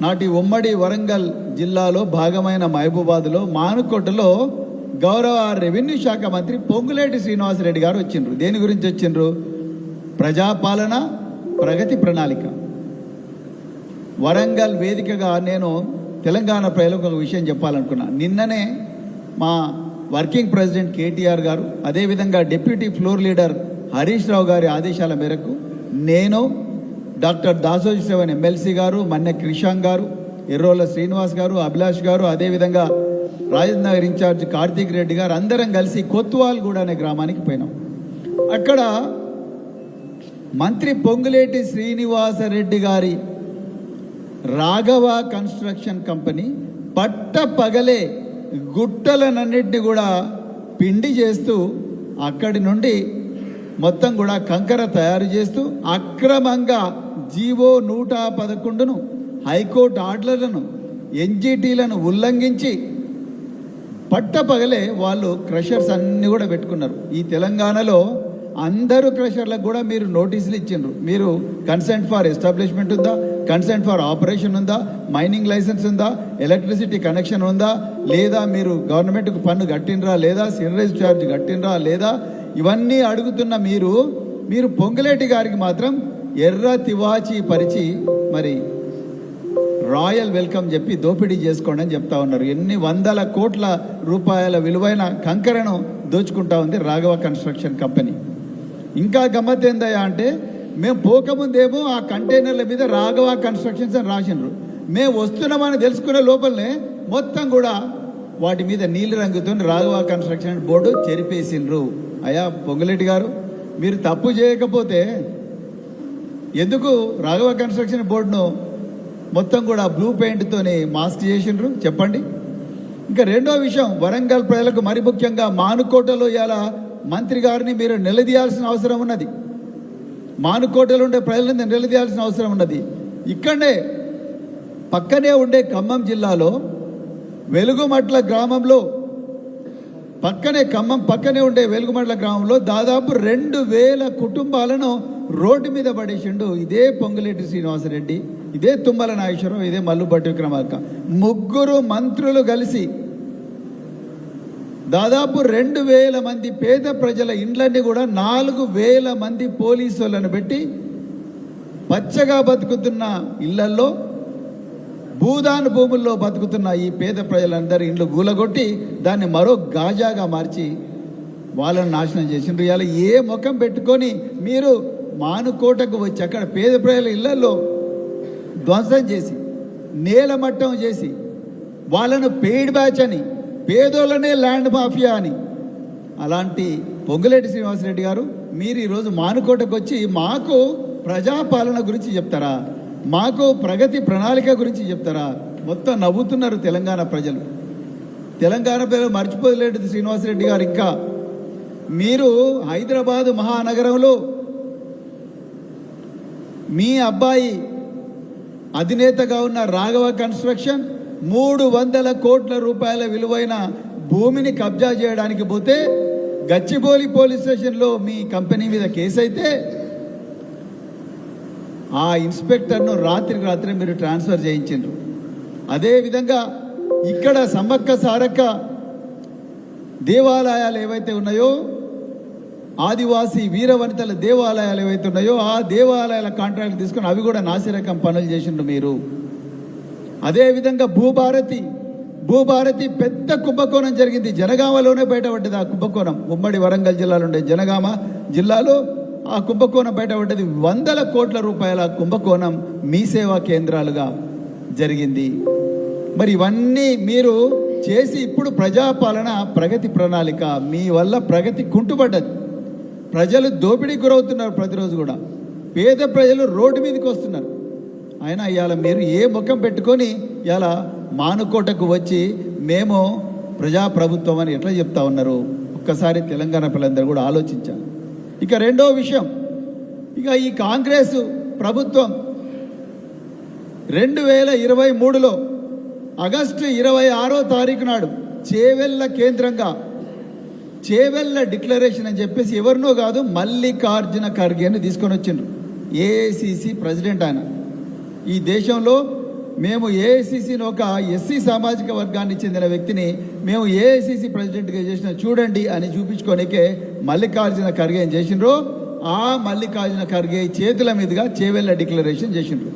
నాటి ఉమ్మడి వరంగల్ జిల్లాలో భాగమైన మహబూబాద్లో మానుకోటలో గౌరవ రెవెన్యూ శాఖ మంత్రి పొంగులేటి శ్రీనివాసరెడ్డి గారు వచ్చిండ్రు. దేని గురించి వచ్చిండ్రు? ప్రజాపాలన ప్రగతి ప్రణాళిక. వరంగల్ వేదికగా నేను తెలంగాణ ప్రజలకు ఒక విషయం చెప్పాలనుకున్నా. నిన్ననే మా వర్కింగ్ ప్రెసిడెంట్ కేటీఆర్ గారు, అదేవిధంగా deputy floor leader Harish Rao గారి ఆదేశాల మేరకు నేను, డాక్టర్ దాసోజీ సెవెన్ ఎమ్మెల్సీ గారు, మన్నె క్రిషాంగ్ గారు, ఎర్రోల శ్రీనివాస్ గారు, అభిలాష్ గారు, అదేవిధంగా రాజేంద్ర నగర్ ఇన్ఛార్జ్ కార్తీక్ రెడ్డి గారు అందరం కలిసి కొత్వాల్గూడ అనే గ్రామానికి పోయినాం. అక్కడ మంత్రి పొంగులేటి శ్రీనివాసరెడ్డి గారి రాఘవ కన్స్ట్రక్షన్ కంపెనీ పట్ట పగలే గుట్టలనన్నిటిని కూడా పిండి చేస్తూ అక్కడి నుండి మొత్తం కూడా కంకర తయారు చేస్తూ అక్రమంగా జీవో 111ను హైకోర్టు ఆర్డర్లను ఎన్జిటీలను ఉల్లంఘించి పట్టపగలే వాళ్ళు క్రషర్స్ అన్నీ కూడా పెట్టుకున్నారు. ఈ తెలంగాణలో అందరూ క్రషర్లకు కూడా మీరు నోటీసులు ఇచ్చిండ్రు. మీరు కన్సెంట్ ఫర్ ఎస్టాబ్లిష్మెంట్ ఉందా, కన్సెంట్ ఫర్ ఆపరేషన్ ఉందా, మైనింగ్ లైసెన్స్ ఉందా, ఎలక్ట్రిసిటీ కనెక్షన్ ఉందా లేదా, మీరు గవర్నమెంట్కు పన్ను కట్టినరా లేదా, సినరేజ్ ఛార్జ్ కట్టినరా లేదా, ఇవన్నీ అడుగుతున్న మీరు పొంగులేటి గారికి మాత్రం ఎర్ర తివాచి పరిచి మరి రాయల్ వెల్కమ్ చెప్పి దోపిడీ చేసుకోండి అని చెప్తా ఉన్నారు. ఎన్ని వందల కోట్ల రూపాయల విలువైన కంకరను దోచుకుంటా ఉంది రాఘవ కన్స్ట్రక్షన్ కంపెనీ. ఇంకా గమ్మత్ ఏందయ్యా అంటే, మేము పోకముందేమో ఆ కంటైనర్ల మీద రాఘవ కన్స్ట్రక్షన్స్ అని రాసిండ్రు. మేము వస్తున్నామని తెలుసుకునే లోపలనే మొత్తం కూడా వాటి మీద నీలి రంగుతో రాఘవ కన్స్ట్రక్షన్ బోర్డు చెరిపేసిండ్రు. అయ్యా పొంగులేటి గారు, మీరు తప్పు చేయకపోతే ఎందుకు రాఘవ కన్స్ట్రక్షన్ బోర్డును మొత్తం కూడా బ్లూ పెయింట్తోని మాస్క్ చేసిండ్రు చెప్పండి. ఇంకా రెండో విషయం, వరంగల్ ప్రజలకు మరి ముఖ్యంగా మానుకోటలో ఇలా మంత్రి గారిని మీరు నిలదీయాల్సిన అవసరం ఉన్నది. మానుకోటలో ఉండే ప్రజలను నిలదీయాల్సిన అవసరం ఉన్నది. ఇక్కడనే పక్కనే ఉండే ఖమ్మం జిల్లాలో వెలుగుమట్ల గ్రామంలో ఖమ్మం పక్కనే ఉండే వెలుగుమట్ల గ్రామంలో దాదాపు 2000 కుటుంబాలను రోడ్డు మీద పడేసిండు ఇదే పొంగులేటి శ్రీనివాసరెడ్డి, ఇదే తుమ్మల నాగేశ్వరరావు, ఇదే మల్లుబట్టి విక్రమార్క. ముగ్గురు మంత్రులు కలిసి దాదాపు 2000 మంది పేద ప్రజల ఇండ్లన్నీ కూడా 4000 మంది పోలీసులను పెట్టి పచ్చగా బతుకుతున్న ఇళ్లల్లో, భూదాన భూముల్లో బతుకుతున్న ఈ పేద ప్రజలందరి ఇండ్లు గూలగొట్టి దాన్ని మరో గాజాగా మార్చి వాళ్ళని నాశనం చేసిండ్రు. ఇవాళ ఏ ముఖం పెట్టుకొని మీరు మానుకోటకు వచ్చి అక్కడ పేద ప్రజల ఇళ్లలో ధ్వంసం చేసి నేలమట్టం చేసి వాళ్ళను పెయిడ్ బ్యాచ్ అని, పేదోళ్ళనే ల్యాండ్ మాఫియా అని, అలాంటి పొంగులేటి శ్రీనివాసరెడ్డి గారు మీరు ఈరోజు మానుకోటకు వచ్చి మాకు ప్రజాపాలన గురించి చెప్తారా, మాకు ప్రగతి ప్రణాళిక గురించి చెప్తారా? మొత్తం నవ్వుతున్నారు తెలంగాణ ప్రజలు. తెలంగాణ ప్రజలు మర్చిపోలేడు శ్రీనివాసరెడ్డి గారు. ఇంకా మీరు హైదరాబాద్ మహానగరంలో మీ అబ్బాయి అధినేతగా ఉన్న రాఘవ కన్స్ట్రక్షన్ 300 కోట్ల రూపాయల విలువైన భూమిని కబ్జా చేయడానికి పోతే గచ్చిబౌలి పోలీస్ స్టేషన్లో మీ కంపెనీ మీద కేసు అయితే ఆ ఇన్స్పెక్టర్ను రాత్రికి రాత్రి మీరు ట్రాన్స్ఫర్ చేయించారు. అదేవిధంగా ఇక్కడ సమ్మక్క సారక్క దేవాలయాలు ఏవైతే ఉన్నాయో, ఆదివాసీ వీరవనితల దేవాలయాలు ఏవైతే ఉన్నాయో ఆ దేవాలయాల కాంట్రాక్ట్ తీసుకొని అవి కూడా నాసిరకం పనులు చేసిండ్రు మీరు. అదేవిధంగా భూభారతి పెద్ద కుంభకోణం జరిగింది. జనగామలోనే బయటపడ్డది ఆ కుంభకోణం. ఉమ్మడి వరంగల్ జిల్లాలో ఉండే జనగామ జిల్లాలో ఆ కుంభకోణం బయటపడ్డది. 100 కోట్ల రూపాయల కుంభకోణం మీ సేవా కేంద్రాలుగా జరిగింది. మరి ఇవన్నీ మీరు చేసి ఇప్పుడు ప్రజాపాలన ప్రగతి ప్రణాళిక, మీ వల్ల ప్రగతి కుంటుపడ్డది. ప్రజలు దోపిడీకి గురవుతున్నారు. ప్రతిరోజు కూడా పేద ప్రజలు రోడ్డు మీదకి వస్తున్నారు. అయినా ఇవాళ మీరు ఏ ముఖం పెట్టుకొని ఇవాళ మానుకోటకు వచ్చి మేము ప్రజాప్రభుత్వం అని ఎట్లా చెప్తా ఉన్నారు? ఒక్కసారి తెలంగాణ పిల్లలందరూ కూడా ఆలోచించాలి. ఇక రెండో విషయం, ఇక ఈ కాంగ్రెస్ ప్రభుత్వం 2023లో ఆగస్టు 26వ తారీఖు నాడు చేవెళ్ళ కేంద్రంగా చేవెళ్ళ డిక్లరేషన్ అని చెప్పేసి ఎవరినో కాదు మల్లికార్జున ఖర్గే అని తీసుకొని వచ్చిండ్రు. ఏఐసిసి ప్రెసిడెంట్ ఆయన. ఈ దేశంలో మేము ఏఐసిసిని ఒక ఎస్సీ సామాజిక వర్గానికి చెందిన వ్యక్తిని మేము ఏఐసిసి ప్రెసిడెంట్గా చేసిన చూడండి అని చూపించుకోనికే మల్లికార్జున ఖర్గే ఏం చేసిండ్రు, ఆ మల్లికార్జున ఖర్గే చేతుల మీదుగా చేవెళ్ళ డిక్లరేషన్ చేసిండ్రు.